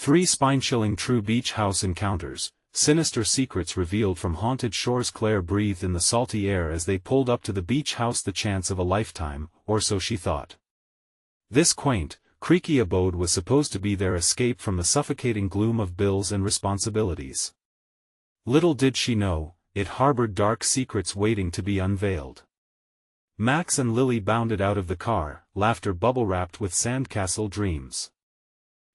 3 spine-chilling true beach house encounters, sinister secrets revealed from haunted shores. Claire breathed in the salty air as they pulled up to the beach house, the chance of a lifetime, or so she thought. This quaint, creaky abode was supposed to be their escape from the suffocating gloom of bills and responsibilities. Little did she know, it harbored dark secrets waiting to be unveiled. Max and Lily bounded out of the car, laughter bubble-wrapped with sandcastle dreams.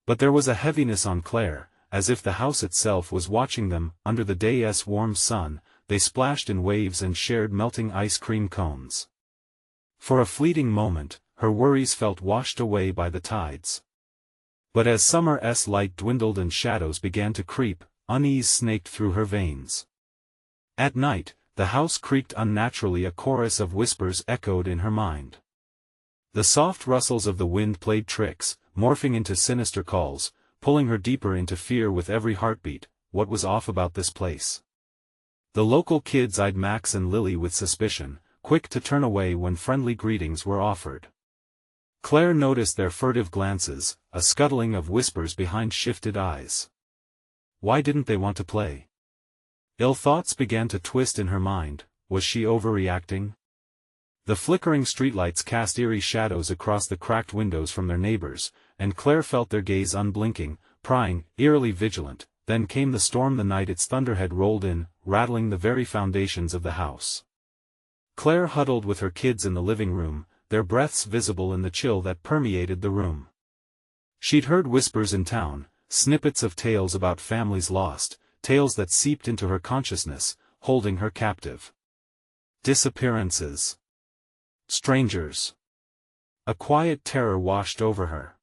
But there was a heaviness on Claire, as if the house itself was watching them. Under the day's warm sun, they splashed in waves and shared melting ice cream cones. For a fleeting moment, her worries felt washed away by the tides. But as summer's light dwindled and shadows began to creep, unease snaked through her veins. At night, the house creaked unnaturally. A chorus of whispers echoed in her mind. The soft rustles of the wind played tricks, morphing into sinister calls, pulling her deeper into fear with every heartbeat. What was off about this place? The local kids eyed Max and Lily with suspicion, quick to turn away when friendly greetings were offered. Claire noticed their furtive glances, a scuttling of whispers behind shifted eyes. Why didn't they want to play? Ill thoughts began to twist in her mind. Was she overreacting? The flickering streetlights cast eerie shadows across the cracked windows from their neighbors, and Claire felt their gaze unblinking, prying, eerily vigilant. Then came the storm. The night its thunderhead rolled in, rattling the very foundations of the house. Claire huddled with her kids in the living room, their breaths visible in the chill that permeated the room. She'd heard whispers in town, snippets of tales about families lost, tales that seeped into her consciousness, holding her captive. Disappearances. Strangers. A quiet terror washed over her.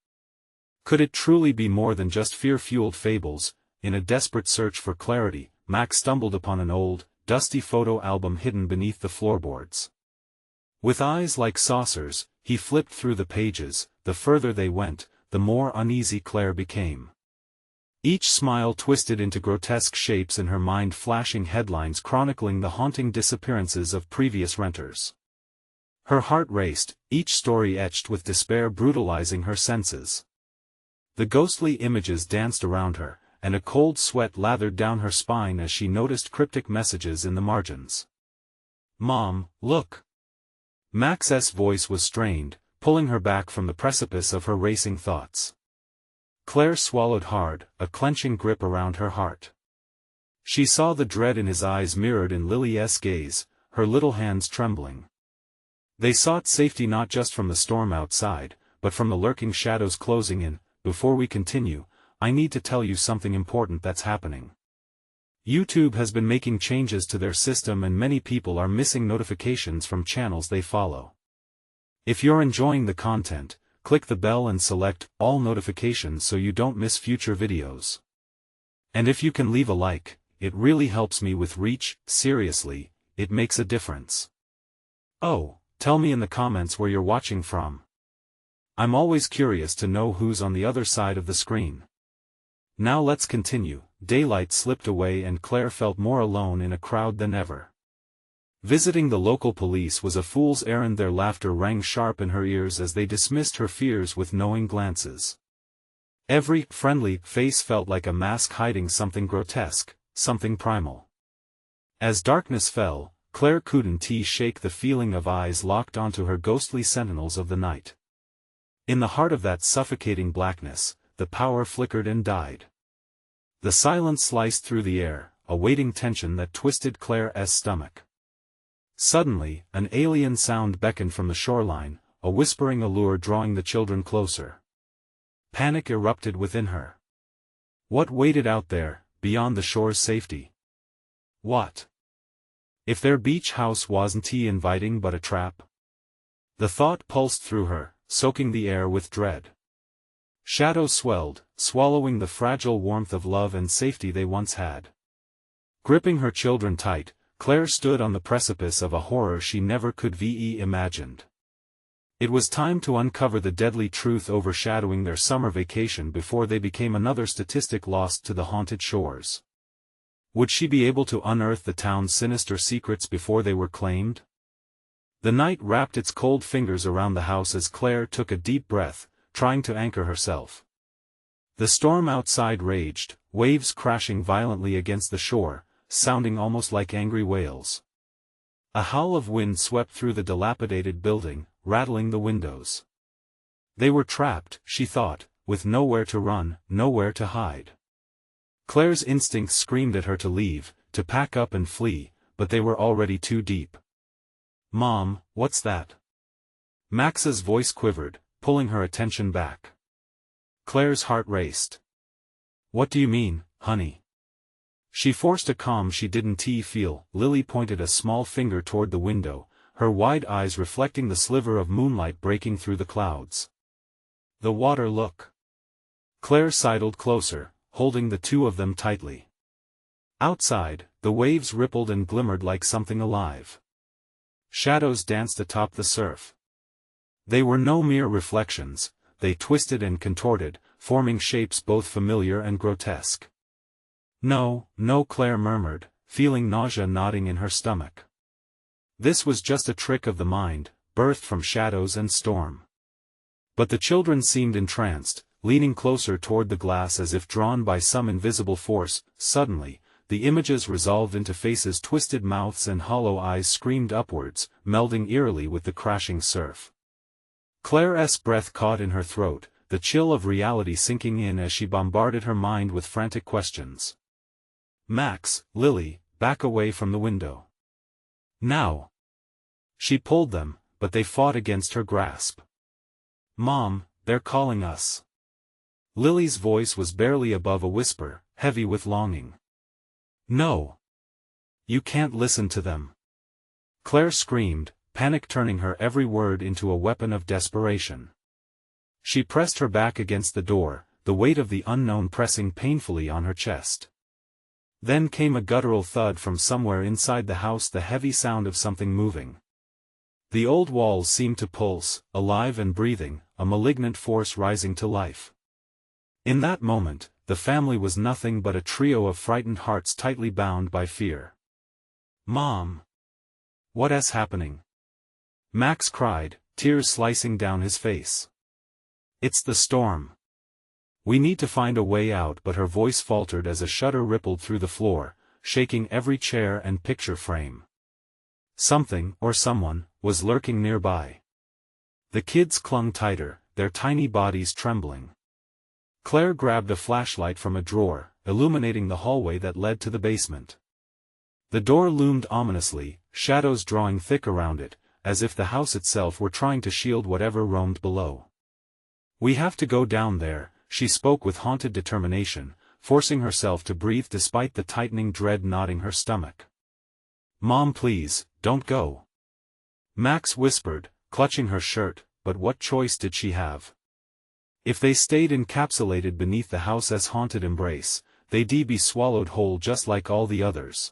Could it truly be more than just fear-fueled fables? In a desperate search for clarity, Max stumbled upon an old, dusty photo album hidden beneath the floorboards. With eyes like saucers, he flipped through the pages. The further they went, the more uneasy Claire became. Each smile twisted into grotesque shapes in her mind, flashing headlines chronicling the haunting disappearances of previous renters. Her heart raced, each story etched with despair brutalizing her senses. The ghostly images danced around her, and a cold sweat lathered down her spine as she noticed cryptic messages in the margins. "Mom, look!" Max's voice was strained, pulling her back from the precipice of her racing thoughts. Claire swallowed hard, a clenching grip around her heart. She saw the dread in his eyes mirrored in Lily's gaze, her little hands trembling. They sought safety not just from the storm outside, but from the lurking shadows closing in. Before we continue, I need to tell you something important that's happening. YouTube has been making changes to their system and many people are missing notifications from channels they follow. If you're enjoying the content, click the bell and select all notifications so you don't miss future videos. And if you can leave a like, it really helps me with reach. Seriously, it makes a difference. Oh, tell me in the comments where you're watching from. I'm always curious to know who's on the other side of the screen. Now let's continue. Daylight slipped away and Claire felt more alone in a crowd than ever. Visiting the local police was a fool's errand. Their laughter rang sharp in her ears as they dismissed her fears with knowing glances. Every friendly face felt like a mask hiding something grotesque, something primal. As darkness fell, Claire couldn't shake the feeling of eyes locked onto her, ghostly sentinels of the night. In the heart of that suffocating blackness, the power flickered and died. The silence sliced through the air, a waiting tension that twisted Claire's stomach. Suddenly, an alien sound beckoned from the shoreline, a whispering allure drawing the children closer. Panic erupted within her. What waited out there, beyond the shore's safety? What if their beach house wasn't inviting but a trap? The thought pulsed through her, soaking the air with dread. Shadows swelled, swallowing the fragile warmth of love and safety they once had. Gripping her children tight, Claire stood on the precipice of a horror she never could imagined. It was time to uncover the deadly truth overshadowing their summer vacation before they became another statistic lost to the haunted shores. Would she be able to unearth the town's sinister secrets before they were claimed? The night wrapped its cold fingers around the house as Claire took a deep breath, trying to anchor herself. The storm outside raged, waves crashing violently against the shore, sounding almost like angry wails. A howl of wind swept through the dilapidated building, rattling the windows. They were trapped, she thought, with nowhere to run, nowhere to hide. Claire's instincts screamed at her to leave, to pack up and flee, but they were already too deep. "Mom, what's that?" Max's voice quivered, pulling her attention back. Claire's heart raced. "What do you mean, honey?" She forced a calm she didn't feel. Lily pointed a small finger toward the window, her wide eyes reflecting the sliver of moonlight breaking through the clouds. "The water, look." Claire sidled closer, holding the two of them tightly. Outside, the waves rippled and glimmered like something alive. Shadows danced atop the surf. They were no mere reflections, they twisted and contorted, forming shapes both familiar and grotesque. "No, no," Claire murmured, feeling nausea knotting in her stomach. This was just a trick of the mind, birthed from shadows and storm. But the children seemed entranced, leaning closer toward the glass as if drawn by some invisible force. Suddenly, the images resolved into faces, twisted mouths and hollow eyes screamed upwards, melding eerily with the crashing surf. Claire's breath caught in her throat, the chill of reality sinking in as she bombarded her mind with frantic questions. "Max, Lily, back away from the window. Now!" She pulled them, but they fought against her grasp. "Mom, they're calling us." Lily's voice was barely above a whisper, heavy with longing. "No! You can't listen to them!" Claire screamed, panic turning her every word into a weapon of desperation. She pressed her back against the door, the weight of the unknown pressing painfully on her chest. Then came a guttural thud from somewhere inside the house, the heavy sound of something moving. The old walls seemed to pulse, alive and breathing, a malignant force rising to life. In that moment, the family was nothing but a trio of frightened hearts tightly bound by fear. "Mom! What is happening?" Max cried, tears slicing down his face. "It's the storm. We need to find a way out," but her voice faltered as a shudder rippled through the floor, shaking every chair and picture frame. Something, or someone, was lurking nearby. The kids clung tighter, their tiny bodies trembling. Claire grabbed a flashlight from a drawer, illuminating the hallway that led to the basement. The door loomed ominously, shadows drawing thick around it, as if the house itself were trying to shield whatever roamed below. "We have to go down there," she spoke with haunted determination, forcing herself to breathe despite the tightening dread knotting her stomach. "Mom, please, don't go," Max whispered, clutching her shirt, but what choice did she have? If they stayed encapsulated beneath the house's haunted embrace, they'd be swallowed whole just like all the others.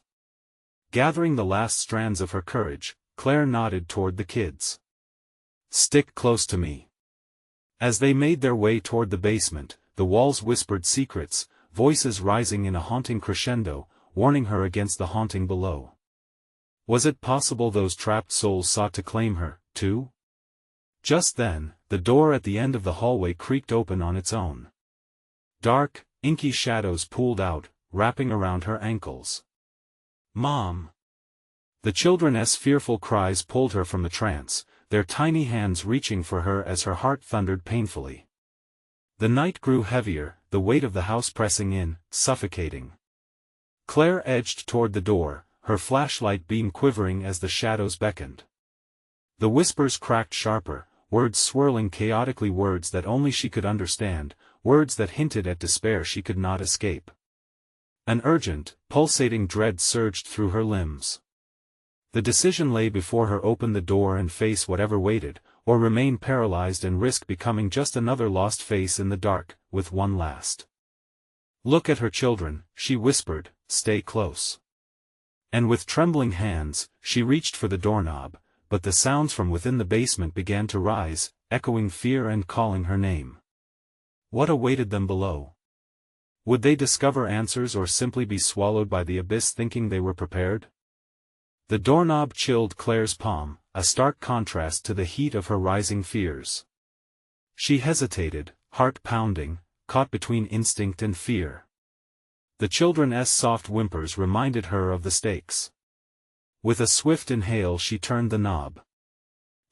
Gathering the last strands of her courage, Claire nodded toward the kids. "Stick close to me." As they made their way toward the basement, the walls whispered secrets, voices rising in a haunting crescendo, warning her against the haunting below. Was it possible those trapped souls sought to claim her, too? Just then, the door at the end of the hallway creaked open on its own. Dark, inky shadows pooled out, wrapping around her ankles. "Mom!" The children's fearful cries pulled her from the trance, their tiny hands reaching for her as her heart thundered painfully. The night grew heavier, the weight of the house pressing in, suffocating. Claire edged toward the door, her flashlight beam quivering as the shadows beckoned. The whispers cracked sharper, words swirling chaotically, words that only she could understand, words that hinted at despair she could not escape. An urgent, pulsating dread surged through her limbs. The decision lay before her: open the door and face whatever waited, or remain paralyzed and risk becoming just another lost face in the dark, with one last look at her children. She whispered, "Stay close." And with trembling hands, she reached for the doorknob, but the sounds from within the basement began to rise, echoing fear and calling her name. What awaited them below? Would they discover answers or simply be swallowed by the abyss thinking they were prepared? The doorknob chilled Claire's palm, a stark contrast to the heat of her rising fears. She hesitated, heart pounding, caught between instinct and fear. The children's soft whimpers reminded her of the stakes. With a swift inhale she turned the knob.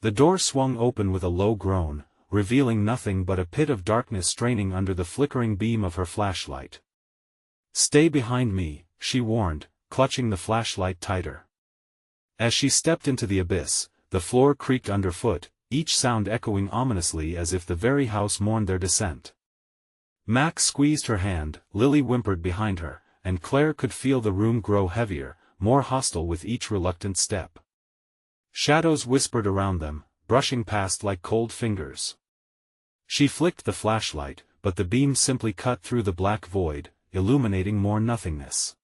The door swung open with a low groan, revealing nothing but a pit of darkness straining under the flickering beam of her flashlight. "Stay behind me," she warned, clutching the flashlight tighter. As she stepped into the abyss, the floor creaked underfoot, each sound echoing ominously as if the very house mourned their descent. Max squeezed her hand, Lily whimpered behind her, and Claire could feel the room grow heavier, more hostile with each reluctant step. Shadows whispered around them, brushing past like cold fingers. She flicked the flashlight, but the beam simply cut through the black void, illuminating more nothingness.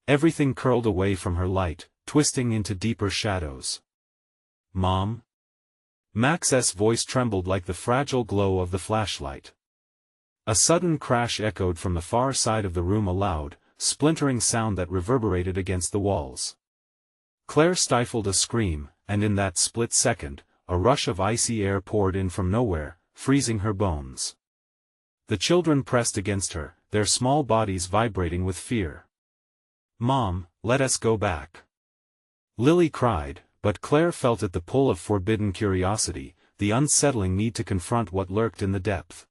Everything curled away from her light, twisting into deeper shadows. "Mom?" Max's voice trembled like the fragile glow of the flashlight. A sudden crash echoed from the far side of the room, a loud, splintering sound that reverberated against the walls. Claire stifled a scream, and in that split second, a rush of icy air poured in from nowhere, freezing her bones. The children pressed against her, their small bodies vibrating with fear. "Mom, let us go back," Lily cried, but Claire felt it, the pull of forbidden curiosity, the unsettling need to confront what lurked in the depth.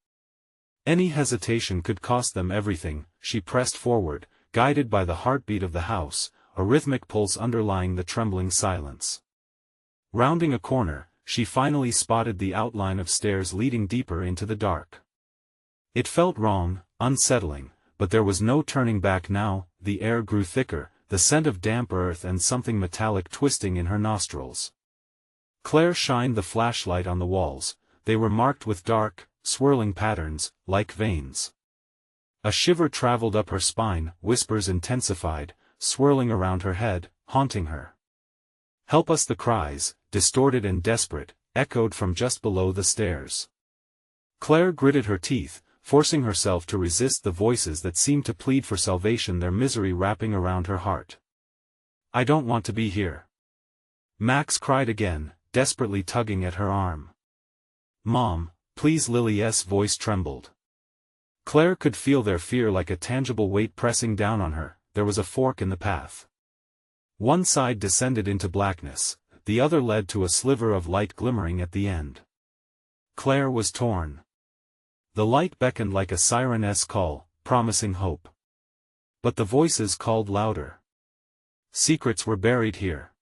Any hesitation could cost them everything. She pressed forward, guided by the heartbeat of the house, a rhythmic pulse underlying the trembling silence. Rounding a corner, she finally spotted the outline of stairs leading deeper into the dark. It felt wrong, unsettling, but there was no turning back now. The air grew thicker, the scent of damp earth and something metallic twisting in her nostrils. Claire shined the flashlight on the walls. They were marked with dark, swirling patterns, like veins. A shiver traveled up her spine, whispers intensified, swirling around her head, haunting her. "Help us!" The cries, distorted and desperate, echoed from just below the stairs. Claire gritted her teeth, forcing herself to resist the voices that seemed to plead for salvation, their misery wrapping around her heart. "I don't want to be here," Max cried again, desperately tugging at her arm. "Mom, please." Lily's voice trembled. Claire could feel their fear like a tangible weight pressing down on her. There was a fork in the path. One side descended into blackness, the other led to a sliver of light glimmering at the end. Claire was torn. The light beckoned like a siren's call, promising hope. But the voices called louder. Secrets were buried here.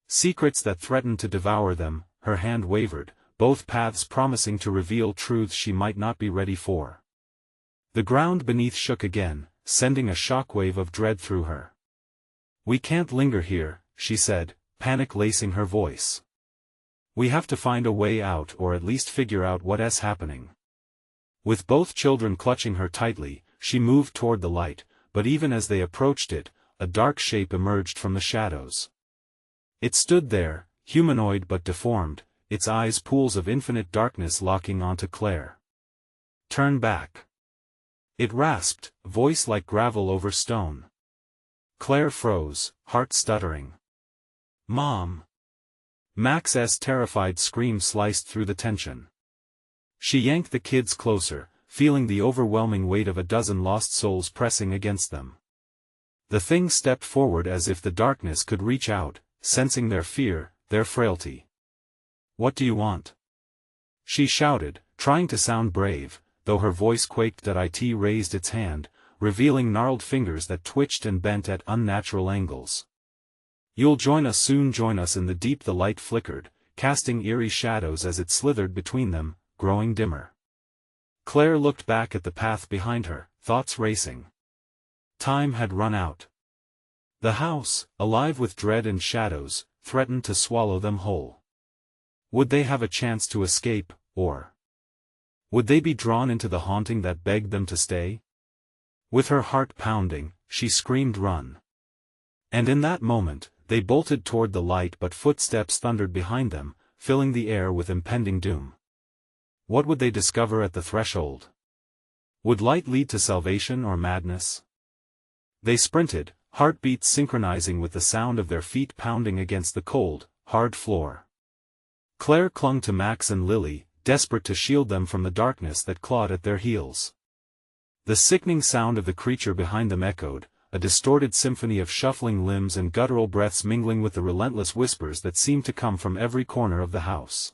Secrets that threatened to devour them. Her hand wavered, both paths promising to reveal truths she might not be ready for. The ground beneath shook again, sending a shockwave of dread through her. "We can't linger here," she said, panic lacing her voice. "We have to find a way out, or at least figure out what's happening." With both children clutching her tightly, she moved toward the light, but even as they approached it, a dark shape emerged from the shadows. It stood there, humanoid but deformed, its eyes pools of infinite darkness locking onto Claire. "Turn back," it rasped, voice like gravel over stone. Claire froze, heart stuttering. "Mom!" Max's terrified scream sliced through the tension. She yanked the kids closer, feeling the overwhelming weight of a dozen lost souls pressing against them. The thing stepped forward as if the darkness could reach out, sensing their fear, their frailty. "What do you want?" she shouted, trying to sound brave, though her voice quaked. It raised its hand, revealing gnarled fingers that twitched and bent at unnatural angles. "You'll join us soon." "Join us." In the deep the light flickered, casting eerie shadows as it slithered between them, growing dimmer. Claire looked back at the path behind her, thoughts racing. Time had run out. The house, alive with dread and shadows, threatened to swallow them whole. Would they have a chance to escape, or would they be drawn into the haunting that begged them to stay? With her heart pounding, she screamed, "Run!" And in that moment, they bolted toward the light, but footsteps thundered behind them, filling the air with impending doom. What would they discover at the threshold? Would light lead to salvation or madness? They sprinted, heartbeats synchronizing with the sound of their feet pounding against the cold, hard floor. Claire clung to Max and Lily, desperate to shield them from the darkness that clawed at their heels. The sickening sound of the creature behind them echoed, a distorted symphony of shuffling limbs and guttural breaths mingling with the relentless whispers that seemed to come from every corner of the house.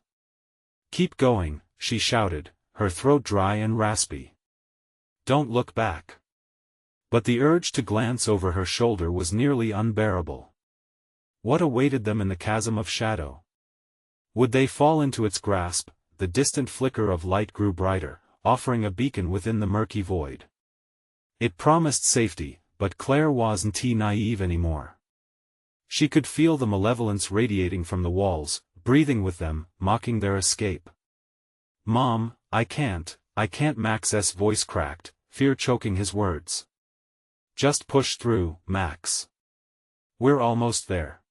"Keep going," she shouted, her throat dry and raspy. "Don't look back." But the urge to glance over her shoulder was nearly unbearable. What awaited them in the chasm of shadow? Would they fall into its grasp? The distant flicker of light grew brighter, offering a beacon within the murky void. It promised safety, but Claire wasn't naive anymore. She could feel the malevolence radiating from the walls, breathing with them, mocking their escape. "Mom, I can't," Max's voice cracked, fear choking his words. "Just push through, Max. We're almost there."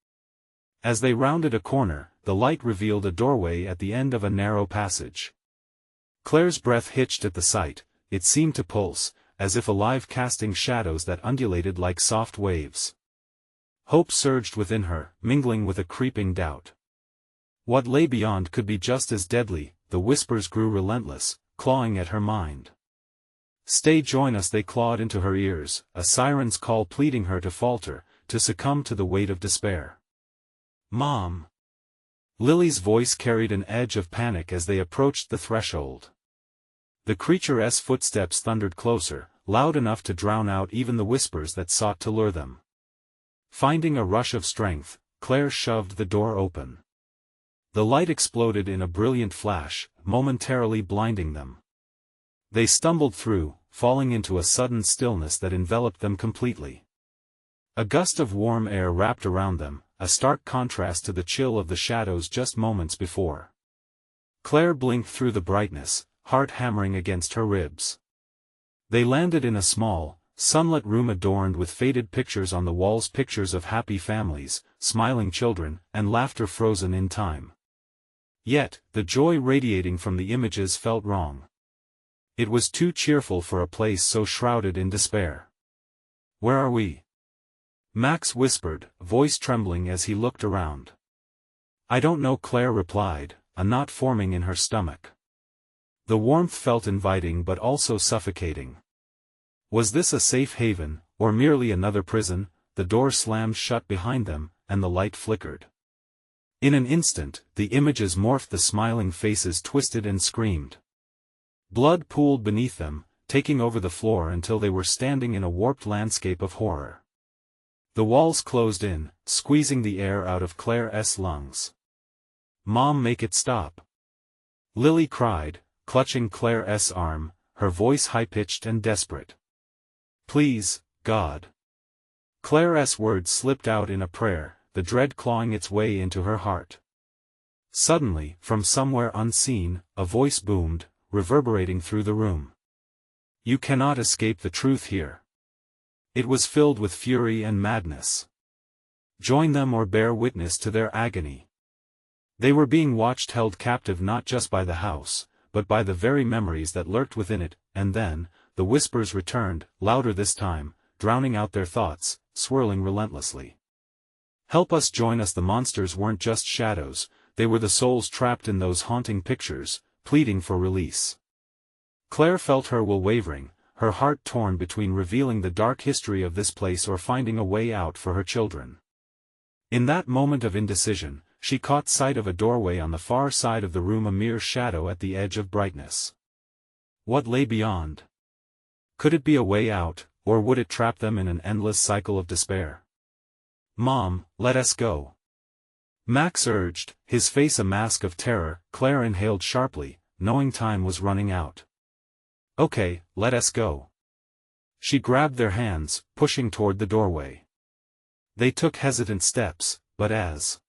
As they rounded a corner, the light revealed a doorway at the end of a narrow passage. Claire's breath hitched at the sight, it seemed to pulse, as if alive, casting shadows that undulated like soft waves. Hope surged within her, mingling with a creeping doubt. What lay beyond could be just as deadly. The whispers grew relentless, clawing at her mind. "Stay, join us," they clawed into her ears, a siren's call pleading her to falter, to succumb to the weight of despair. "Mom!" Lily's voice carried an edge of panic as they approached the threshold. The creature's footsteps thundered closer, loud enough to drown out even the whispers that sought to lure them. Finding a rush of strength, Claire shoved the door open. The light exploded in a brilliant flash, momentarily blinding them. They stumbled through, falling into a sudden stillness that enveloped them completely. A gust of warm air wrapped around them, a stark contrast to the chill of the shadows just moments before. Claire blinked through the brightness, heart hammering against her ribs. They landed in a small, sunlit room adorned with faded pictures on the walls, pictures of happy families, smiling children, and laughter frozen in time. Yet, the joy radiating from the images felt wrong. It was too cheerful for a place so shrouded in despair. "Where are we?" Max whispered, voice trembling as he looked around. "I don't know," Claire replied, a knot forming in her stomach. The warmth felt inviting but also suffocating. Was this a safe haven, or merely another prison? The door slammed shut behind them, and the light flickered. In an instant, the images morphed, the smiling faces twisted and screamed. Blood pooled beneath them, taking over the floor until they were standing in a warped landscape of horror. The walls closed in, squeezing the air out of Claire's lungs. "Mom, make it stop!" Lily cried, clutching Claire's arm, her voice high-pitched and desperate. "Please, God." Claire's words slipped out in a prayer, the dread clawing its way into her heart. Suddenly, from somewhere unseen, a voice boomed, reverberating through the room. "You cannot escape the truth here." It was filled with fury and madness. "Join them or bear witness to their agony." They were being watched, held captive not just by the house, but by the very memories that lurked within it, and then, the whispers returned, louder this time, drowning out their thoughts, swirling relentlessly. "Help us, join us." The monsters weren't just shadows, they were the souls trapped in those haunting pictures, pleading for release. Claire felt her will wavering, her heart torn between revealing the dark history of this place or finding a way out for her children. In that moment of indecision, she caught sight of a doorway on the far side of the room, a mere shadow at the edge of brightness. What lay beyond? Could it be a way out, or would it trap them in an endless cycle of despair? "Mom, let us go," Max urged, his face a mask of terror. Claire inhaled sharply, knowing time was running out. "Okay, let us go." She grabbed their hands, pushing toward the doorway. They took hesitant steps, but as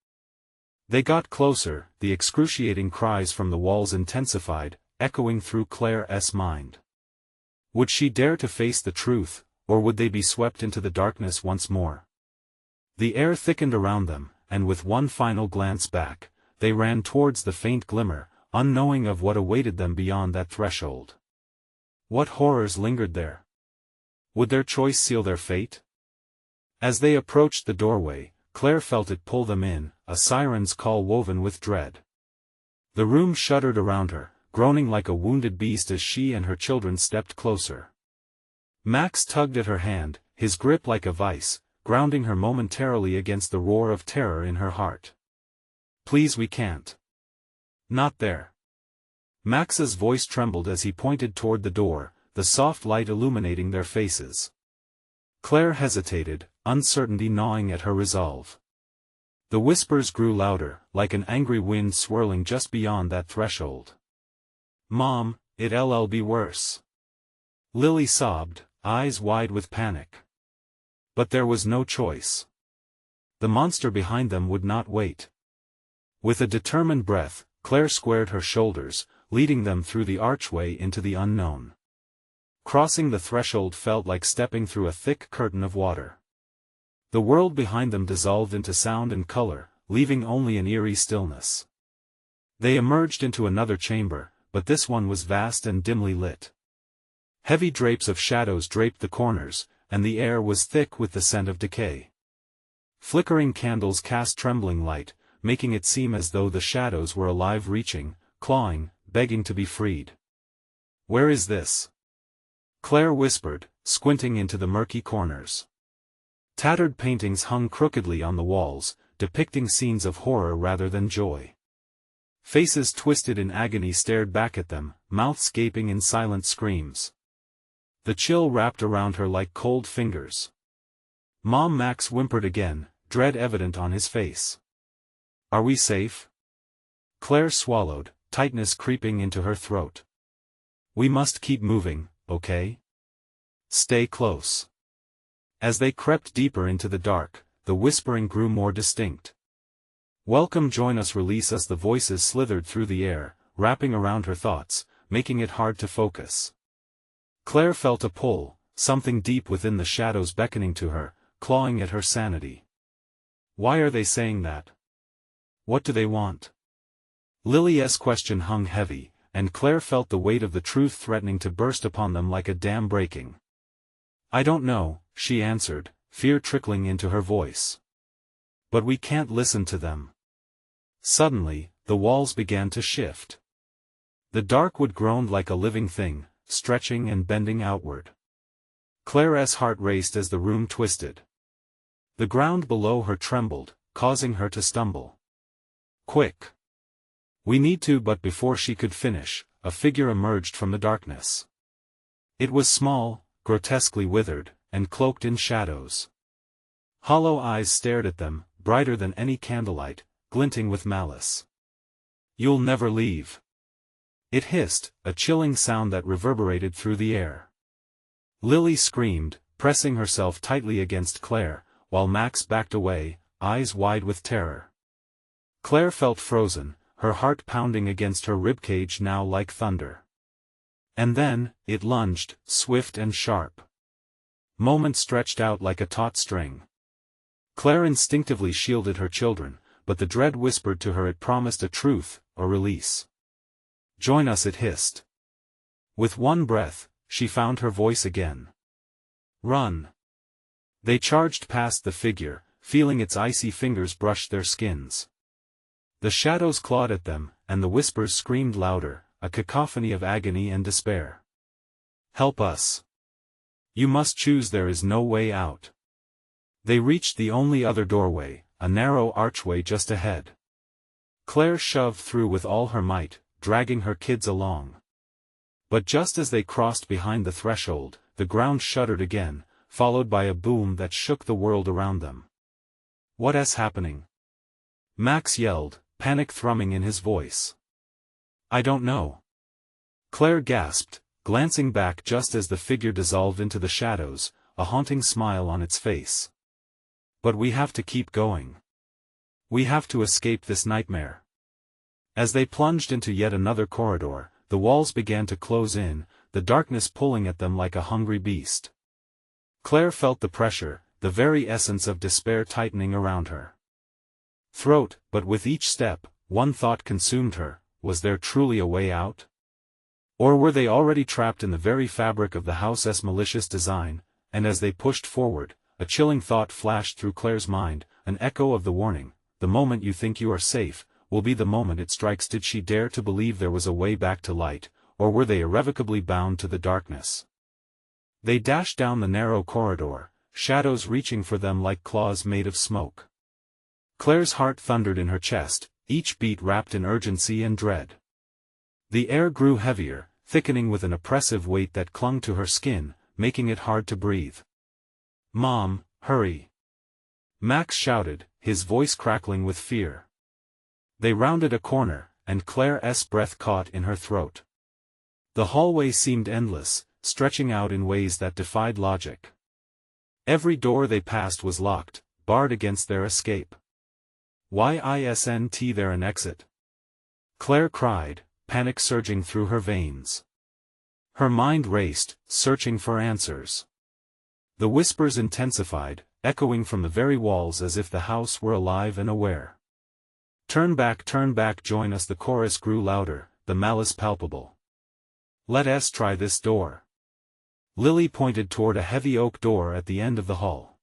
they got closer, the excruciating cries from the walls intensified, echoing through Claire's mind. Would she dare to face the truth, or would they be swept into the darkness once more? The air thickened around them, and with one final glance back, they ran towards the faint glimmer, unknowing of what awaited them beyond that threshold. What horrors lingered there? Would their choice seal their fate? As they approached the doorway, Claire felt it pull them in, a siren's call woven with dread. The room shuddered around her, groaning like a wounded beast as she and her children stepped closer. Max tugged at her hand, his grip like a vice, grounding her momentarily against the roar of terror in her heart. "Please, we can't." "Not there." Max's voice trembled as he pointed toward the door, the soft light illuminating their faces. Claire hesitated, uncertainty gnawing at her resolve. The whispers grew louder, like an angry wind swirling just beyond that threshold. "Mom, it'll be worse." Lily sobbed, eyes wide with panic. But there was no choice. The monster behind them would not wait. With a determined breath, Claire squared her shoulders, leading them through the archway into the unknown. Crossing the threshold felt like stepping through a thick curtain of water. The world behind them dissolved into sound and color, leaving only an eerie stillness. They emerged into another chamber, but this one was vast and dimly lit. Heavy drapes of shadows draped the corners, and the air was thick with the scent of decay. Flickering candles cast trembling light, making it seem as though the shadows were alive, reaching, clawing, begging to be freed. "Where is this?" Claire whispered, squinting into the murky corners. Tattered paintings hung crookedly on the walls, depicting scenes of horror rather than joy. Faces twisted in agony stared back at them, mouths gaping in silent screams. The chill wrapped around her like cold fingers. "Mom," Max whimpered again, dread evident on his face. "Are we safe?" Claire swallowed, tightness creeping into her throat. "We must keep moving, okay? Stay close." As they crept deeper into the dark, the whispering grew more distinct. "Welcome, join us, release us." The voices slithered through the air, wrapping around her thoughts, making it hard to focus. Claire felt a pull, something deep within the shadows beckoning to her, clawing at her sanity. Why are they saying that? What do they want? Lily's question hung heavy, and Claire felt the weight of the truth threatening to burst upon them like a dam breaking. "I don't know," she answered, fear trickling into her voice. "But we can't listen to them." Suddenly, the walls began to shift. The dark wood groaned like a living thing, stretching and bending outward. Claire's heart raced as the room twisted. The ground below her trembled, causing her to stumble. "Quick! We need to," but before she could finish, a figure emerged from the darkness. It was small, grotesquely withered, and cloaked in shadows. Hollow eyes stared at them, brighter than any candlelight, glinting with malice. "You'll never leave." It hissed, a chilling sound that reverberated through the air. Lily screamed, pressing herself tightly against Claire, while Max backed away, eyes wide with terror. Claire felt frozen, her heart pounding against her ribcage now like thunder. And then, it lunged, swift and sharp. Moments stretched out like a taut string. Claire instinctively shielded her children, but the dread whispered to her it promised a truth, a release. "Join us," it hissed. With one breath, she found her voice again. "Run!" They charged past the figure, feeling its icy fingers brush their skins. The shadows clawed at them, and the whispers screamed louder, a cacophony of agony and despair. "Help us! You must choose, there is no way out." They reached the only other doorway, a narrow archway just ahead. Claire shoved through with all her might, dragging her kids along. But just as they crossed behind the threshold, the ground shuddered again, followed by a boom that shook the world around them. "What is happening?" Max yelled, panic thrumming in his voice. "I don't know." Claire gasped, glancing back just as the figure dissolved into the shadows, a haunting smile on its face. "But we have to keep going. We have to escape this nightmare." As they plunged into yet another corridor, the walls began to close in, the darkness pulling at them like a hungry beast. Claire felt the pressure, the very essence of despair tightening around her throat, but with each step, one thought consumed her: was there truly a way out? Or were they already trapped in the very fabric of the house's malicious design? And as they pushed forward, a chilling thought flashed through Claire's mind, an echo of the warning: the moment you think you are safe, will be the moment it strikes. Did she dare to believe there was a way back to light, or were they irrevocably bound to the darkness? They dashed down the narrow corridor, shadows reaching for them like claws made of smoke. Claire's heart thundered in her chest, each beat wrapped in urgency and dread. The air grew heavier, thickening with an oppressive weight that clung to her skin, making it hard to breathe. "Mom, hurry!" Max shouted, his voice crackling with fear. They rounded a corner, and Claire's breath caught in her throat. The hallway seemed endless, stretching out in ways that defied logic. Every door they passed was locked, barred against their escape. "Why isn't there an exit?" Claire cried, panic surging through her veins. Her mind raced, searching for answers. The whispers intensified, echoing from the very walls as if the house were alive and aware. turn back, join us." The chorus grew louder, the malice palpable. "Let us try this door." Lily pointed toward a heavy oak door at the end of the hall.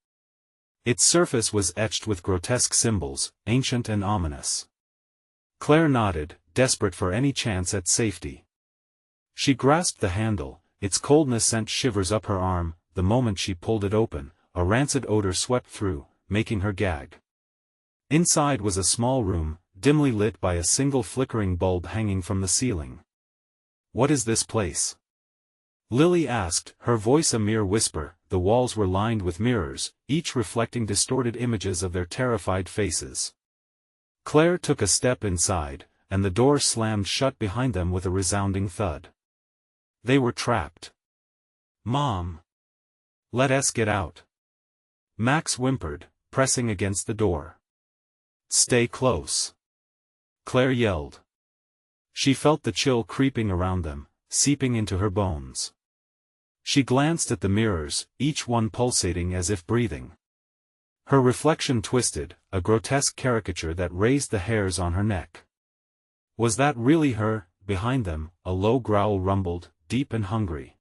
Its surface was etched with grotesque symbols, ancient and ominous. Claire nodded, desperate for any chance at safety. She grasped the handle, its coldness sent shivers up her arm. The moment she pulled it open, a rancid odor swept through, making her gag. Inside was a small room, dimly lit by a single flickering bulb hanging from the ceiling. "What is this place?" Lily asked, her voice a mere whisper. The walls were lined with mirrors, each reflecting distorted images of their terrified faces. Claire took a step inside, and the door slammed shut behind them with a resounding thud. They were trapped. "Mom! Let us get out!" Max whimpered, pressing against the door. "Stay close!" Claire yelled. She felt the chill creeping around them, seeping into her bones. She glanced at the mirrors, each one pulsating as if breathing. Her reflection twisted, a grotesque caricature that raised the hairs on her neck. Was that really her? Behind them, a low growl rumbled, deep and hungry.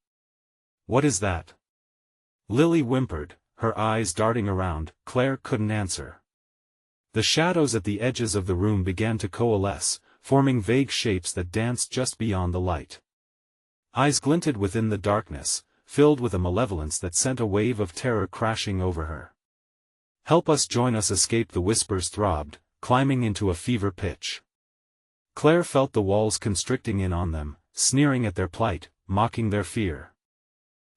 "What is that?" Lily whimpered, her eyes darting around. Claire couldn't answer. The shadows at the edges of the room began to coalesce, forming vague shapes that danced just beyond the light. Eyes glinted within the darkness, filled with a malevolence that sent a wave of terror crashing over her. "Help us, join us!" Escape! The whispers throbbed, climbing into a fever pitch. Claire felt the walls constricting in on them, sneering at their plight, mocking their fear.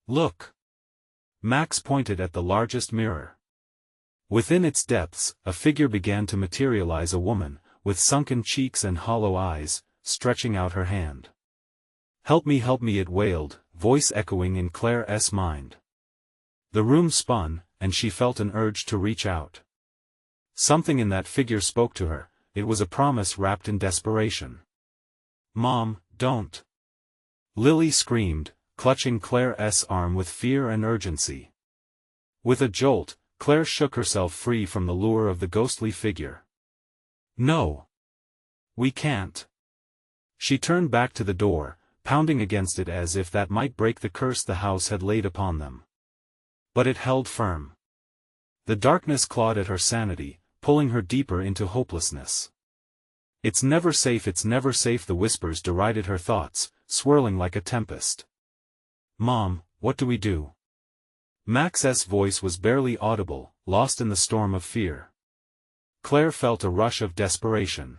"Look!" Max pointed at the largest mirror. Within its depths, a figure began to materialize, a woman, with sunken cheeks and hollow eyes, stretching out her hand. Help me, it wailed, voice echoing in Claire's mind. The room spun, and she felt an urge to reach out. Something in that figure spoke to her. It was a promise wrapped in desperation. "Mom, don't!" Lily screamed, clutching Claire's arm with fear and urgency. With a jolt, Claire shook herself free from the lure of the ghostly figure. "No! We can't!" She turned back to the door, pounding against it as if that might break the curse the house had laid upon them. But it held firm. The darkness clawed at her sanity, pulling her deeper into hopelessness. It's never safe, the whispers derided her thoughts, swirling like a tempest. "Mom, what do we do?" Max's voice was barely audible, lost in the storm of fear. Claire felt a rush of desperation.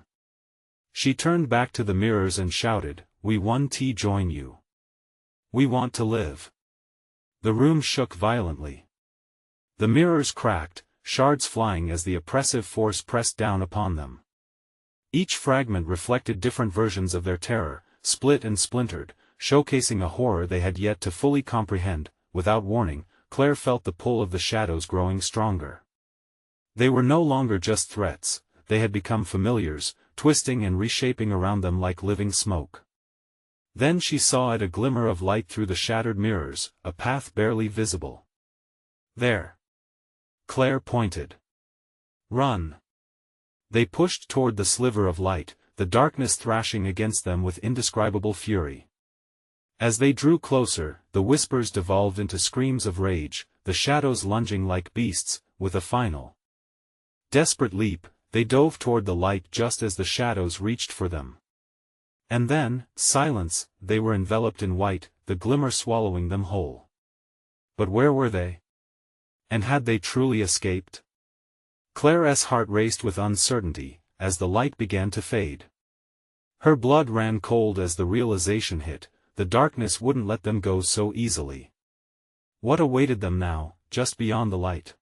She turned back to the mirrors and shouted, "We want to join you. We want to live." The room shook violently. The mirrors cracked, shards flying as the oppressive force pressed down upon them. Each fragment reflected different versions of their terror, split and splintered, showcasing a horror they had yet to fully comprehend. Without warning, Claire felt the pull of the shadows growing stronger. They were no longer just threats, they had become familiars, twisting and reshaping around them like living smoke. Then she saw a glimmer of light through the shattered mirrors, a path barely visible. "There!" Claire pointed. "Run!" They pushed toward the sliver of light, the darkness thrashing against them with indescribable fury. As they drew closer, the whispers devolved into screams of rage, the shadows lunging like beasts, with a final desperate leap. they dove toward the light just as the shadows reached for them. And then, silence, they were enveloped in white, the glimmer swallowing them whole. But where were they? And had they truly escaped? Claire's heart raced with uncertainty, as the light began to fade. Her blood ran cold as the realization hit, the darkness wouldn't let them go so easily. What awaited them now, just beyond the light?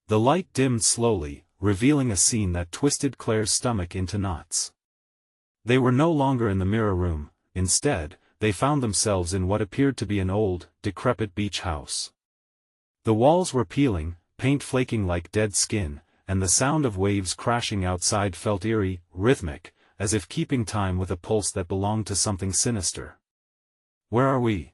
The light dimmed slowly, revealing a scene that twisted Claire's stomach into knots. They were no longer in the mirror room, instead, they found themselves in what appeared to be an old, decrepit beach house. The walls were peeling, paint flaking like dead skin, and the sound of waves crashing outside felt eerie, rhythmic, as if keeping time with a pulse that belonged to something sinister. "Where are we?"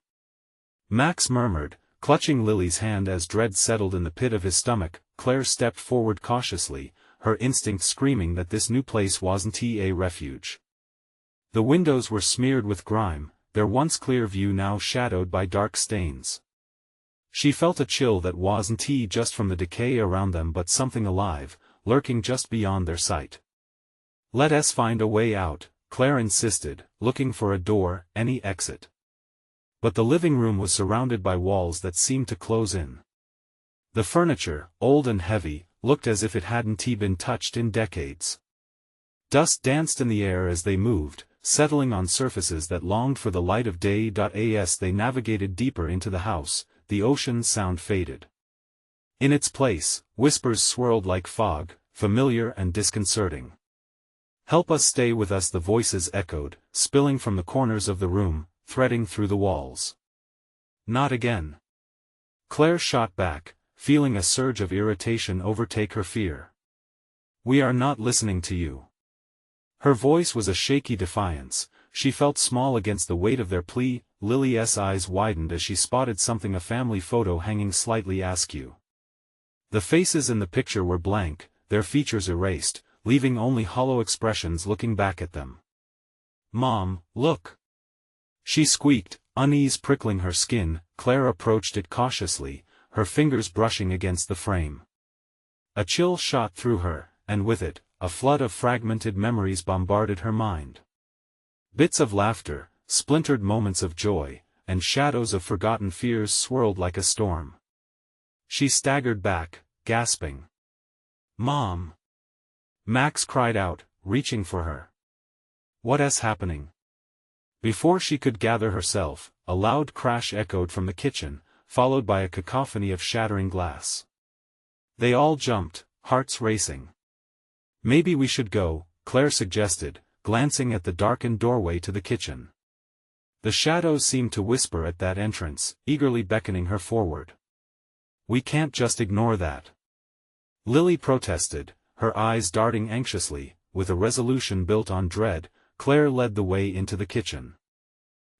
Max murmured, clutching Lily's hand as dread settled in the pit of his stomach. Claire stepped forward cautiously, her instinct screaming that this new place wasn't a refuge. The windows were smeared with grime, their once clear view now shadowed by dark stains. She felt a chill that wasn't just from the decay around them but something alive, lurking just beyond their sight. "Let us find a way out," Claire insisted, looking for a door, any exit. But the living room was surrounded by walls that seemed to close in. The furniture, old and heavy, looked as if it hadn't been touched in decades. Dust danced in the air as they moved, settling on surfaces that longed for the light of day. As they navigated deeper into the house, the ocean's sound faded. In its place, whispers swirled like fog, familiar and disconcerting. "Help us, stay with us," the voices echoed, spilling from the corners of the room, threading through the walls. "Not again." Claire shot back, feeling a surge of irritation overtake her fear. "We are not listening to you." Her voice was a shaky defiance. She felt small against the weight of their plea. Lily's eyes widened as she spotted something, a family photo hanging slightly askew. The faces in the picture were blank, their features erased, leaving only hollow expressions looking back at them. "Mom, look!" she squeaked, unease prickling her skin. Claire approached it cautiously, her fingers brushing against the frame. A chill shot through her, and with it, a flood of fragmented memories bombarded her mind. Bits of laughter, splintered moments of joy, and shadows of forgotten fears swirled like a storm. She staggered back, gasping. "Mom!" Max cried out, reaching for her. "What is happening?" Before she could gather herself, a loud crash echoed from the kitchen, followed by a cacophony of shattering glass. They all jumped, hearts racing. "Maybe we should go," Claire suggested, glancing at the darkened doorway to the kitchen. The shadows seemed to whisper at that entrance, eagerly beckoning her forward. "We can't just ignore that," Lily protested, her eyes darting anxiously. With a resolution built on dread, Claire led the way into the kitchen.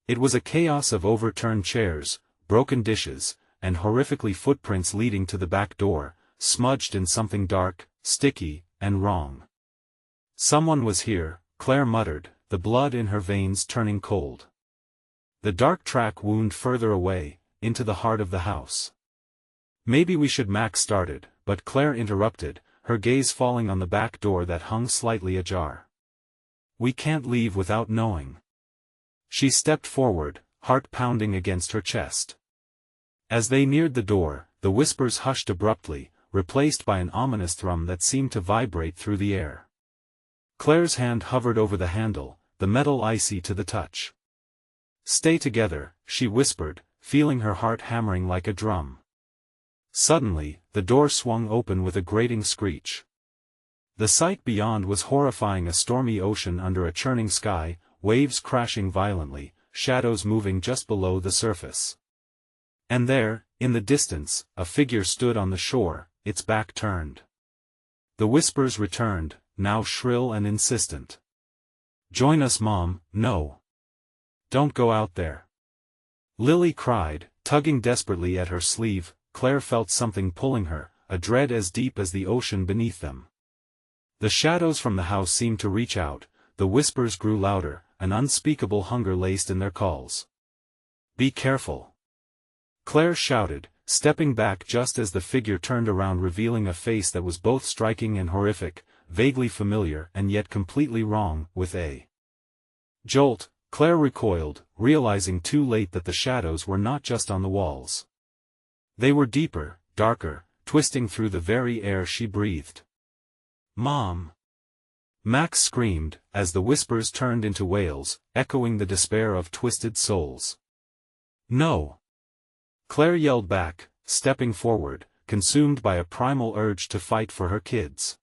It was a chaos of overturned chairs, broken dishes, and horrifically footprints leading to the back door, smudged in something dark, sticky, and wrong. "Someone was here," Claire muttered, the blood in her veins turning cold. The dark track wound further away, into the heart of the house. "Maybe we should," Max started, but Claire interrupted, her gaze falling on the back door that hung slightly ajar. "We can't leave without knowing." She stepped forward, heart pounding against her chest. As they neared the door, the whispers hushed abruptly, replaced by an ominous thrum that seemed to vibrate through the air. Claire's hand hovered over the handle, the metal icy to the touch. "Stay together," she whispered, feeling her heart hammering like a drum. Suddenly, the door swung open with a grating screech. The sight beyond was horrifying, a stormy ocean under a churning sky, waves crashing violently, shadows moving just below the surface. And there, in the distance, a figure stood on the shore, its back turned. The whispers returned, now shrill and insistent. "Join us, Mom." "No. Don't go out there," Lily cried, tugging desperately at her sleeve. Claire felt something pulling her, a dread as deep as the ocean beneath them. The shadows from the house seemed to reach out, the whispers grew louder, an unspeakable hunger laced in their calls. "Be careful," Claire shouted, stepping back just as the figure turned around, revealing a face that was both striking and horrific, vaguely familiar and yet completely wrong. With a jolt, Claire recoiled, realizing too late that the shadows were not just on the walls. They were deeper, darker, twisting through the very air she breathed. "Mom!" Max screamed, as the whispers turned into wails, echoing the despair of twisted souls. "No!" Claire yelled back, stepping forward, consumed by a primal urge to fight for her kids.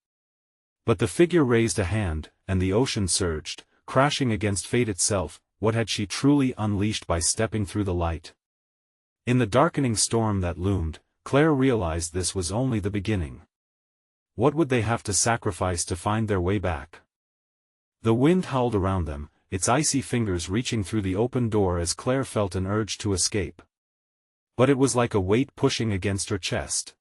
But the figure raised a hand, and the ocean surged, crashing against fate itself. What had she truly unleashed by stepping through the light? In the darkening storm that loomed, Claire realized this was only the beginning. What would they have to sacrifice to find their way back? The wind howled around them, its icy fingers reaching through the open door as Claire felt an urge to escape. But it was like a weight pushing against her chest.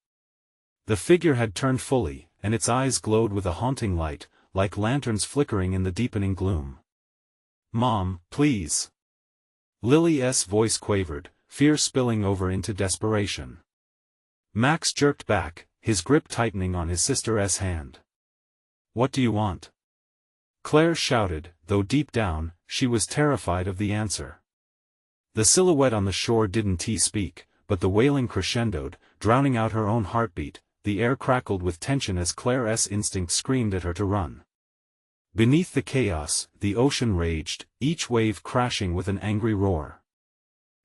The figure had turned fully, and its eyes glowed with a haunting light, like lanterns flickering in the deepening gloom. "Mom, please." Lily's voice quavered, fear spilling over into desperation. Max jerked back, his grip tightening on his sister's hand. "What do you want?" Claire shouted, though deep down, she was terrified of the answer. The silhouette on the shore didn't speak, but the wailing crescendoed, drowning out her own heartbeat. The air crackled with tension as Claire's instinct screamed at her to run. Beneath the chaos, the ocean raged, each wave crashing with an angry roar.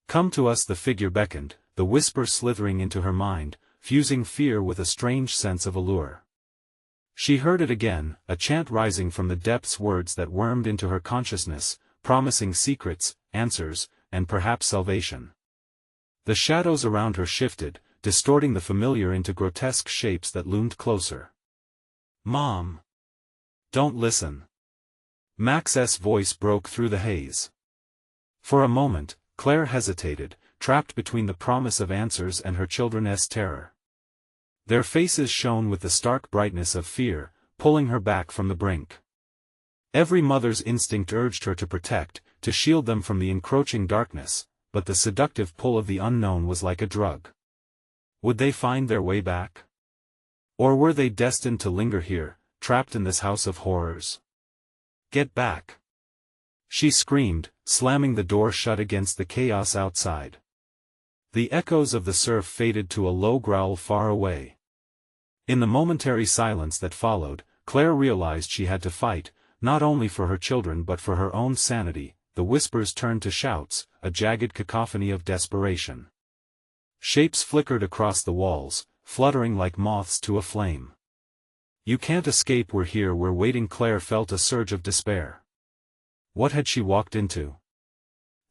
"Come to us," the figure beckoned, the whisper slithering into her mind, fusing fear with a strange sense of allure. She heard it again, a chant rising from the depths, words that wormed into her consciousness, promising secrets, answers, and perhaps salvation. The shadows around her shifted, distorting the familiar into grotesque shapes that loomed closer. "Mom! Don't listen." Max's voice broke through the haze. For a moment, Claire hesitated, trapped between the promise of answers and her children's terror. Their faces shone with the stark brightness of fear, pulling her back from the brink. Every mother's instinct urged her to protect, to shield them from the encroaching darkness, but the seductive pull of the unknown was like a drug. Would they find their way back? Or were they destined to linger here, trapped in this house of horrors? "Get back!" she screamed, slamming the door shut against the chaos outside. The echoes of the surf faded to a low growl far away. In the momentary silence that followed, Claire realized she had to fight, not only for her children but for her own sanity. The whispers turned to shouts, a jagged cacophony of desperation. Shapes flickered across the walls, fluttering like moths to a flame. "You can't escape, we're here, we're waiting." Claire felt a surge of despair. What had she walked into?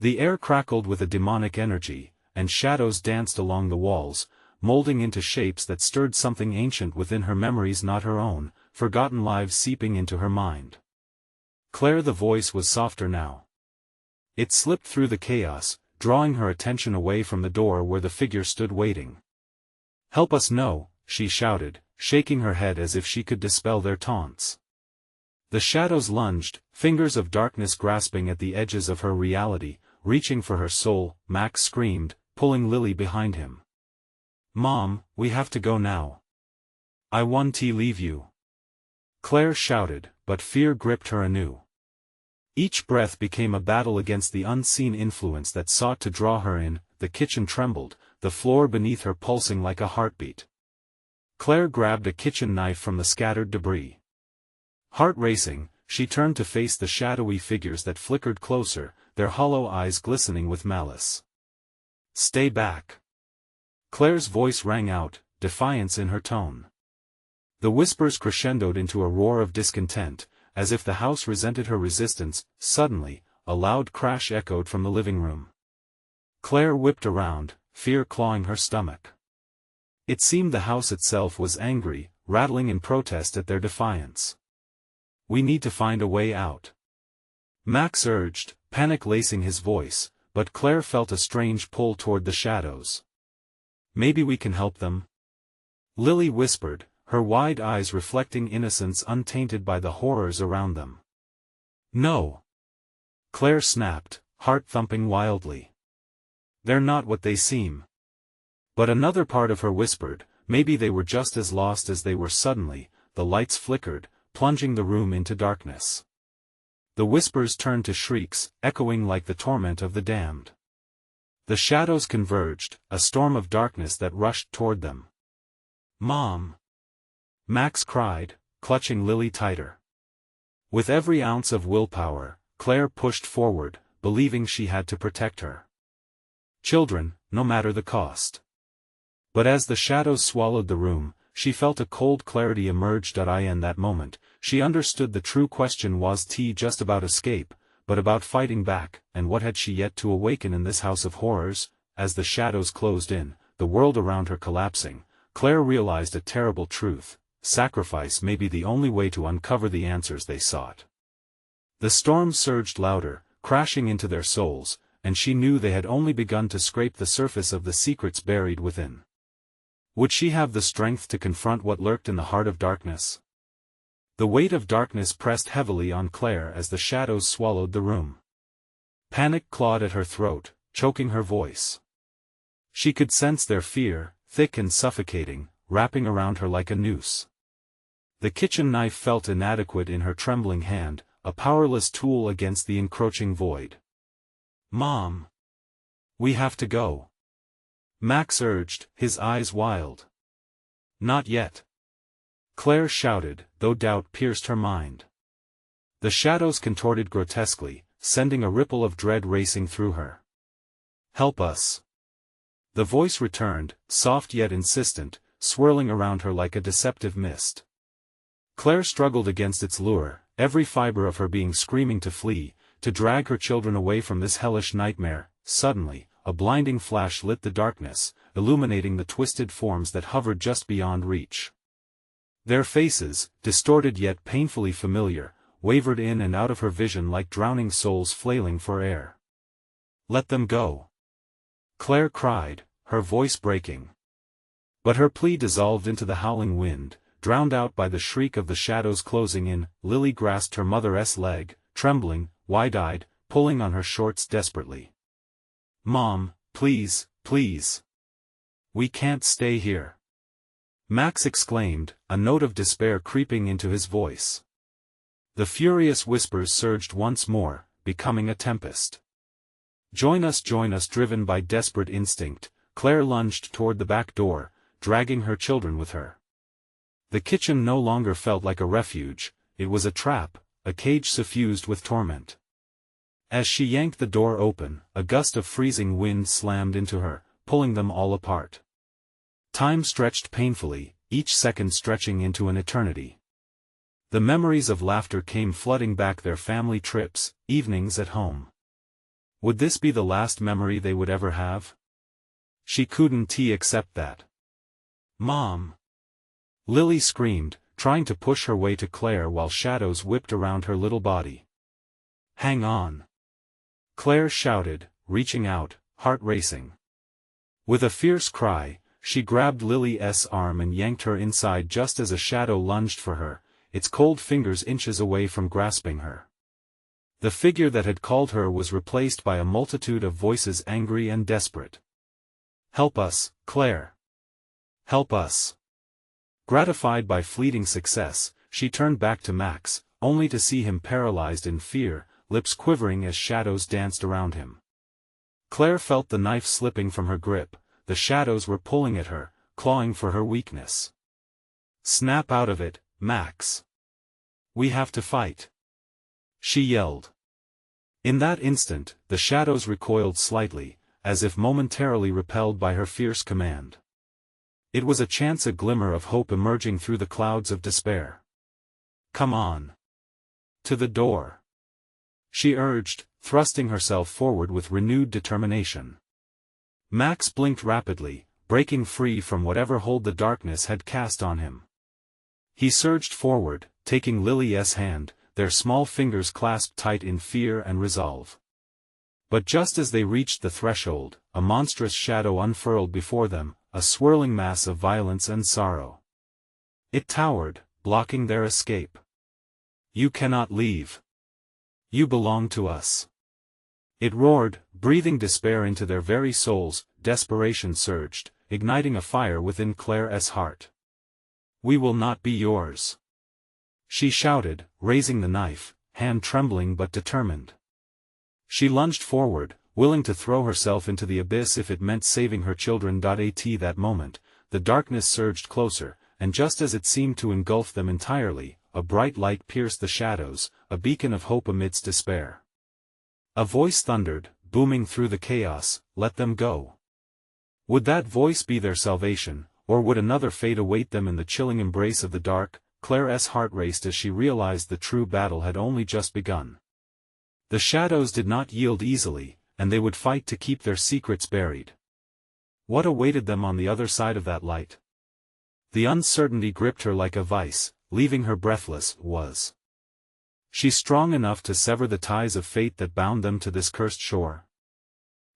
The air crackled with a demonic energy, and shadows danced along the walls, molding into shapes that stirred something ancient within her, memories not her own, forgotten lives seeping into her mind. Claire, the voice was softer now. It slipped through the chaos, drawing her attention away from the door where the figure stood waiting. "Help us!" "No," she shouted, shaking her head as if she could dispel their taunts. The shadows lunged, fingers of darkness grasping at the edges of her reality, reaching for her soul. Max screamed, pulling Lily behind him. "Mom, we have to go now." "I want to leave you," Claire shouted, but fear gripped her anew. Each breath became a battle against the unseen influence that sought to draw her in. The kitchen trembled, the floor beneath her pulsing like a heartbeat. Claire grabbed a kitchen knife from the scattered debris. Heart racing, she turned to face the shadowy figures that flickered closer, their hollow eyes glistening with malice. "Stay back!" Claire's voice rang out, defiance in her tone. The whispers crescendoed into a roar of discontent, as if the house resented her resistance. Suddenly, a loud crash echoed from the living room. Claire whipped around, fear clawing her stomach. It seemed the house itself was angry, rattling in protest at their defiance. "We need to find a way out," Max urged, panic lacing his voice, but Claire felt a strange pull toward the shadows. "Maybe we can help them," Lily whispered, her wide eyes reflecting innocence untainted by the horrors around them. "No," Claire snapped, heart thumping wildly. "They're not what they seem." But another part of her whispered, maybe they were just as lost as they were. Suddenly, the lights flickered, plunging the room into darkness. The whispers turned to shrieks, echoing like the torment of the damned. The shadows converged, a storm of darkness that rushed toward them. "Mom!" Max cried, clutching Lily tighter. With every ounce of willpower, Claire pushed forward, believing she had to protect her children, no matter the cost. But as the shadows swallowed the room, she felt a cold clarity emerged. In that moment, she understood the true question wasn't just about escape, but about fighting back, and what had she yet to awaken in this house of horrors? As the shadows closed in, the world around her collapsing, Claire realized a terrible truth: sacrifice may be the only way to uncover the answers they sought. The storm surged louder, crashing into their souls, and she knew they had only begun to scrape the surface of the secrets buried within. Would she have the strength to confront what lurked in the heart of darkness? The weight of darkness pressed heavily on Claire as the shadows swallowed the room. Panic clawed at her throat, choking her voice. She could sense their fear, thick and suffocating, wrapping around her like a noose. The kitchen knife felt inadequate in her trembling hand, a powerless tool against the encroaching void. "Mom! We have to go," Max urged, his eyes wild. "Not yet," Claire shouted, though doubt pierced her mind. The shadows contorted grotesquely, sending a ripple of dread racing through her. "Help us." The voice returned, soft yet insistent, swirling around her like a deceptive mist. Claire struggled against its lure, every fiber of her being screaming to flee, to drag her children away from this hellish nightmare. Suddenly, a blinding flash lit the darkness, illuminating the twisted forms that hovered just beyond reach. Their faces, distorted yet painfully familiar, wavered in and out of her vision like drowning souls flailing for air. "Let them go," Claire cried, her voice breaking. But her plea dissolved into the howling wind, drowned out by the shriek of the shadows closing in. Lily grasped her mother's leg, trembling, wide-eyed, pulling on her shorts desperately. "Mom, please, please. We can't stay here," Max exclaimed, a note of despair creeping into his voice. The furious whispers surged once more, becoming a tempest. Join us," driven by desperate instinct, Claire lunged toward the back door, dragging her children with her. The kitchen no longer felt like a refuge, it was a trap, a cage suffused with torment. As she yanked the door open, a gust of freezing wind slammed into her, pulling them all apart. Time stretched painfully, each second stretching into an eternity. The memories of laughter came flooding back, their family trips, evenings at home. Would this be the last memory they would ever have? She couldn't accept that. "Mom!" Lily screamed, trying to push her way to Claire while shadows whipped around her little body. "Hang on!" Claire shouted, reaching out, heart racing. With a fierce cry, she grabbed Lily's arm and yanked her inside just as a shadow lunged for her, its cold fingers inches away from grasping her. The figure that had called her was replaced by a multitude of voices, angry and desperate. "Help us, Claire! Help us!" Gratified by fleeting success, she turned back to Max, only to see him paralyzed in fear, lips quivering as shadows danced around him. Claire felt the knife slipping from her grip, the shadows were pulling at her, clawing for her weakness. "Snap out of it, Max! We have to fight!" she yelled. In that instant, the shadows recoiled slightly, as if momentarily repelled by her fierce command. It was a chance, a glimmer of hope emerging through the clouds of despair. "Come on! To the door!" she urged, thrusting herself forward with renewed determination. Max blinked rapidly, breaking free from whatever hold the darkness had cast on him. He surged forward, taking Lily's hand, their small fingers clasped tight in fear and resolve. But just as they reached the threshold, a monstrous shadow unfurled before them, a swirling mass of violence and sorrow. It towered, blocking their escape. "You cannot leave. You belong to us," it roared, breathing despair into their very souls. Desperation surged, igniting a fire within Claire's heart. "We will not be yours. she shouted, raising the knife, hand trembling but determined. She lunged forward, willing to throw herself into the abyss if it meant saving her children. At that moment, the darkness surged closer, and just as it seemed to engulf them entirely, a bright light pierced the shadows, a beacon of hope amidst despair. A voice thundered, booming through the chaos, "Let them go." Would that voice be their salvation, or would another fate await them in the chilling embrace of the dark? Claire's heart raced as she realized the true battle had only just begun. The shadows did not yield easily, and they would fight to keep their secrets buried. What awaited them on the other side of that light? The uncertainty gripped her like a vice, leaving her breathless. Was she strong enough to sever the ties of fate that bound them to this cursed shore?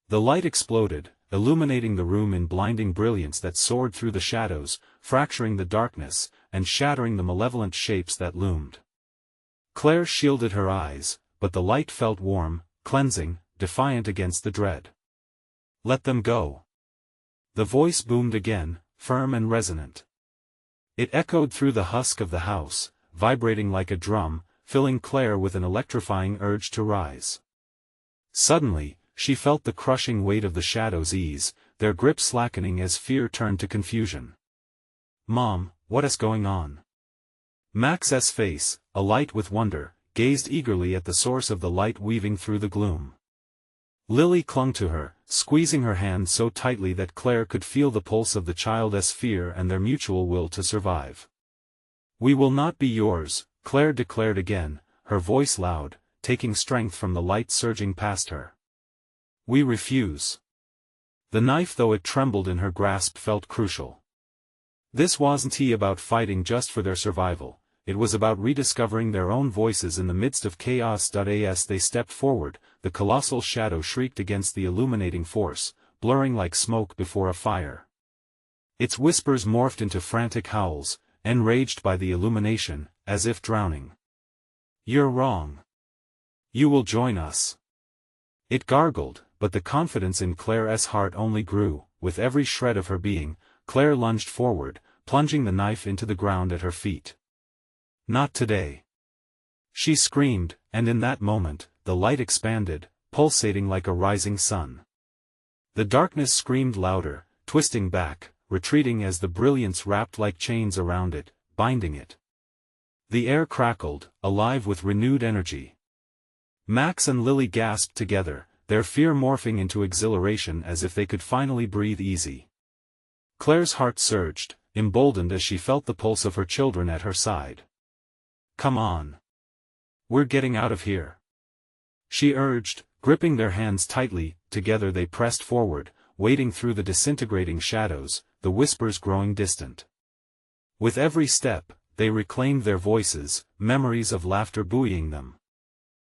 The light exploded, illuminating the room in blinding brilliance that soared through the shadows, fracturing the darkness, and shattering the malevolent shapes that loomed. Claire shielded her eyes, but the light felt warm, cleansing, defiant against the dread. "Let them go." The voice boomed again, firm and resonant. It echoed through the husk of the house, vibrating like a drum, filling Claire with an electrifying urge to rise. Suddenly, she felt the crushing weight of the shadows ease, their grip slackening as fear turned to confusion. "Mom, what is going on?" Max's face, alight with wonder, gazed eagerly at the source of the light weaving through the gloom. Lily clung to her, squeezing her hand so tightly that Claire could feel the pulse of the child's fear and their mutual will to survive. "We will not be yours," Claire declared again, her voice loud, taking strength from the light surging past her. "We refuse." The knife, though it trembled in her grasp, felt crucial. This wasn't about fighting just for their survival, it was about rediscovering their own voices in the midst of chaos. As they stepped forward, the colossal shadow shrieked against the illuminating force, blurring like smoke before a fire. Its whispers morphed into frantic howls, enraged by the illumination, as if drowning. "You're wrong. You will join us." It gargled, but the confidence in Claire's heart only grew. With every shred of her being, Claire lunged forward, plunging the knife into the ground at her feet. "Not today!" she screamed, and in that moment, the light expanded, pulsating like a rising sun. The darkness screamed louder, twisting back, retreating as the brilliance wrapped like chains around it, binding it. The air crackled, alive with renewed energy. Max and Lily gasped together, their fear morphing into exhilaration as if they could finally breathe easy. Claire's heart surged, emboldened as she felt the pulse of her children at her side. "Come on. We're getting out of here," she urged, gripping their hands tightly. Together they pressed forward, wading through the disintegrating shadows, the whispers growing distant. With every step, they reclaimed their voices, memories of laughter buoying them.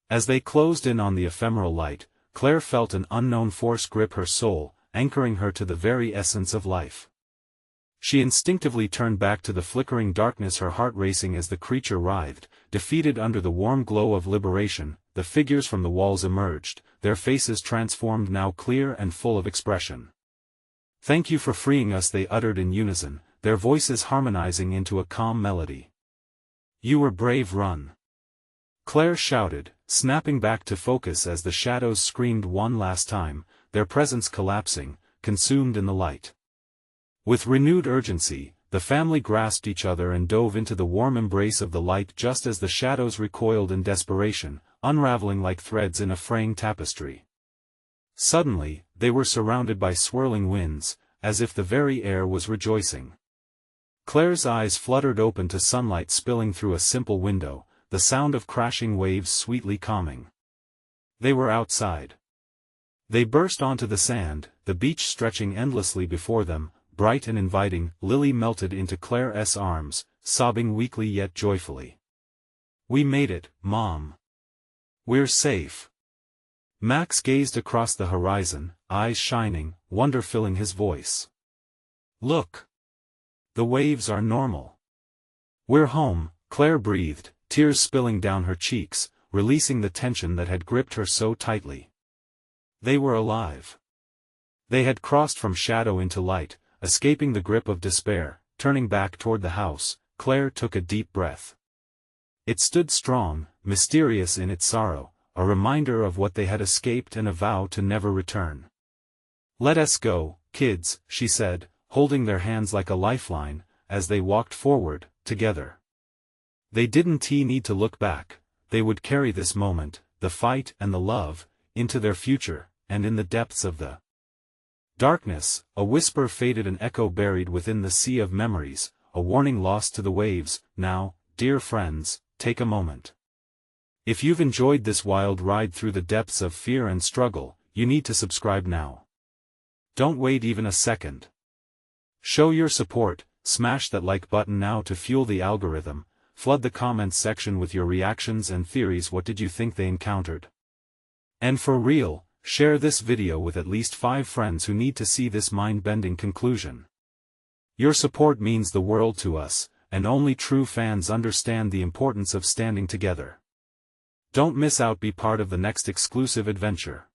As they closed in on the ephemeral light, Claire felt an unknown force grip her soul, anchoring her to the very essence of life. She instinctively turned back to the flickering darkness, her heart racing as the creature writhed, defeated under the warm glow of liberation. The figures from the walls emerged, their faces transformed, now clear and full of expression. "Thank you for freeing us," they uttered in unison, their voices harmonizing into a calm melody. "You were brave. Run!" Claire shouted, snapping back to focus as the shadows screamed one last time, their presence collapsing, consumed in the light. With renewed urgency, the family grasped each other and dove into the warm embrace of the light just as the shadows recoiled in desperation, unraveling like threads in a fraying tapestry. Suddenly, they were surrounded by swirling winds, as if the very air was rejoicing. Claire's eyes fluttered open to sunlight spilling through a simple window, the sound of crashing waves sweetly calming. They were outside. They burst onto the sand, the beach stretching endlessly before them, bright and inviting. Lily melted into Claire's arms, sobbing weakly yet joyfully. "We made it, Mom. We're safe." Max gazed across the horizon, eyes shining, wonder filling his voice. "Look. The waves are normal. We're home," Claire breathed, tears spilling down her cheeks, releasing the tension that had gripped her so tightly. They were alive. They had crossed from shadow into light, escaping the grip of despair. Turning back toward the house, Claire took a deep breath. It stood strong, mysterious in its sorrow, a reminder of what they had escaped and a vow to never return. "Let us go, kids," she said, holding their hands like a lifeline, as they walked forward, together. They didn't need to look back, they would carry this moment, the fight and the love, into their future, and in the depths of the darkness, a whisper faded, an echo buried within the sea of memories, a warning lost to the waves. Now, dear friends, take a moment. If you've enjoyed this wild ride through the depths of fear and struggle, you need to subscribe now. Don't wait even a second. Show your support, smash that like button now to fuel the algorithm, flood the comments section with your reactions and theories. What did you think they encountered? And for real, share this video with at least 5 friends who need to see this mind-bending conclusion. Your support means the world to us, and only true fans understand the importance of standing together. Don't miss out, be part of the next exclusive adventure.